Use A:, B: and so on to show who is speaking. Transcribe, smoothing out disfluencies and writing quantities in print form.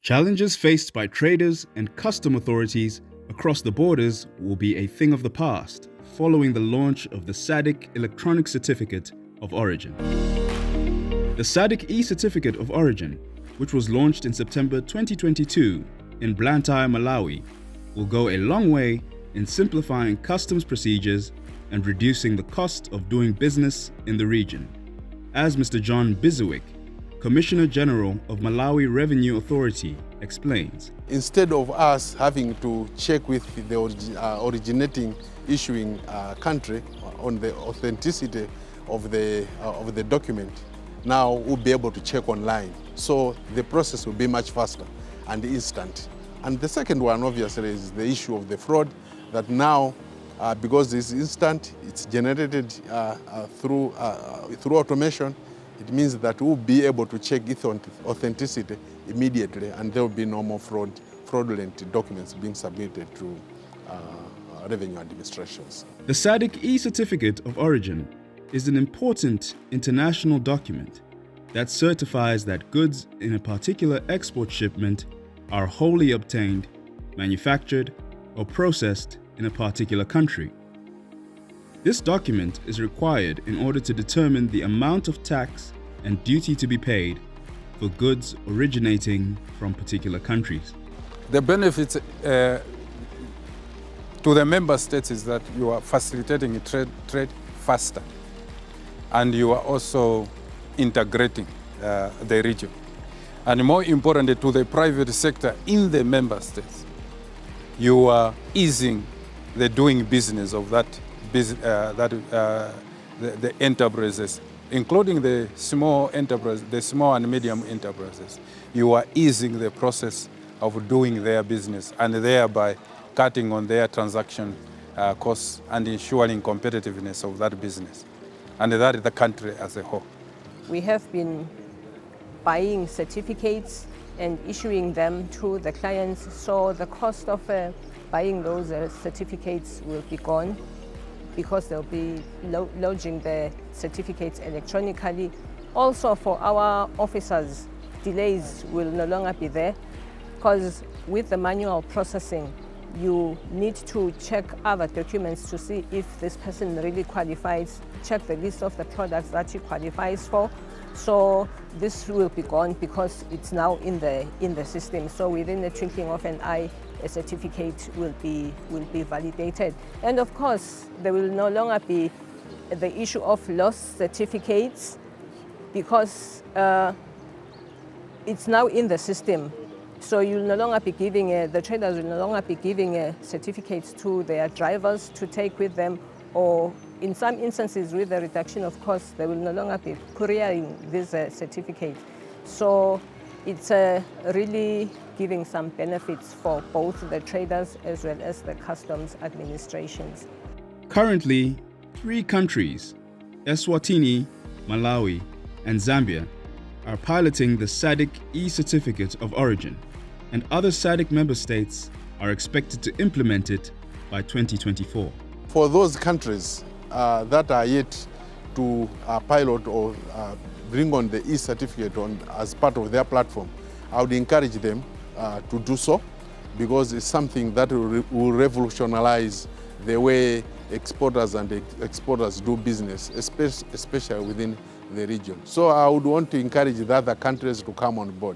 A: Challenges faced by traders and custom authorities across the borders will be a thing of the past following the launch of the SADC Electronic Certificate of Origin. The SADC e-Certificate of Origin, which was launched in September 2022 in Blantyre, Malawi, will go a long way in simplifying customs procedures and reducing the cost of doing business in the region, as Mr. John Bizowick, Commissioner General of Malawi Revenue Authority, explains.
B: Instead of us having to check with the originating issuing country on the authenticity of the document, now we'll be able to check online. So the process will be much faster and instant. And the second one, obviously, is the issue of the fraud, that now, because it's instant, it's generated through automation. It means that we'll be able to check its authenticity immediately, and there will be no more fraudulent documents being submitted to revenue administrations.
A: The SADC e-Certificate of Origin is an important international document that certifies that goods in a particular export shipment are wholly obtained, manufactured, or processed in a particular country. This document is required in order to determine the amount of tax and duty to be paid for goods originating from particular countries.
C: The benefits to the member states is that you are facilitating trade faster, and you are also integrating the region. And more importantly, to the private sector in the member states, you are easing the doing business of the enterprises, including the small enterprise, the small and medium enterprises. You are easing the process of doing their business and thereby cutting on their transaction costs and ensuring competitiveness of that business, and that is the country as a whole.
D: We have been buying certificates and issuing them to the clients, so the cost of buying those certificates will be gone, because they'll be lodging the certificates electronically. Also for our officers, delays will no longer be there, because with the manual processing, you need to check other documents to see if this person really qualifies, check the list of the products that he qualifies for. So this will be gone because it's now in the system. So within the twinkling of an eye, a certificate will be validated. And of course, there will no longer be the issue of lost certificates, because it's now in the system. So you'll no longer be giving, the traders will no longer be giving certificates to their drivers to take with them, or in some instances with the reduction of costs, they will no longer be couriering this certificate. So it's really giving some benefits for both the traders as well as the customs administrations.
A: Currently, 3 countries, Eswatini, Malawi, and Zambia, are piloting the SADC e-Certificate of Origin, and other SADC member states are expected to implement it by 2024.
B: For those countries that are yet to pilot or bring on the e-certificate as part of their platform, I would encourage them to do so, because it's something that will revolutionize the way exporters and exporters do business, especially within the region. So I would want to encourage the other countries to come on board.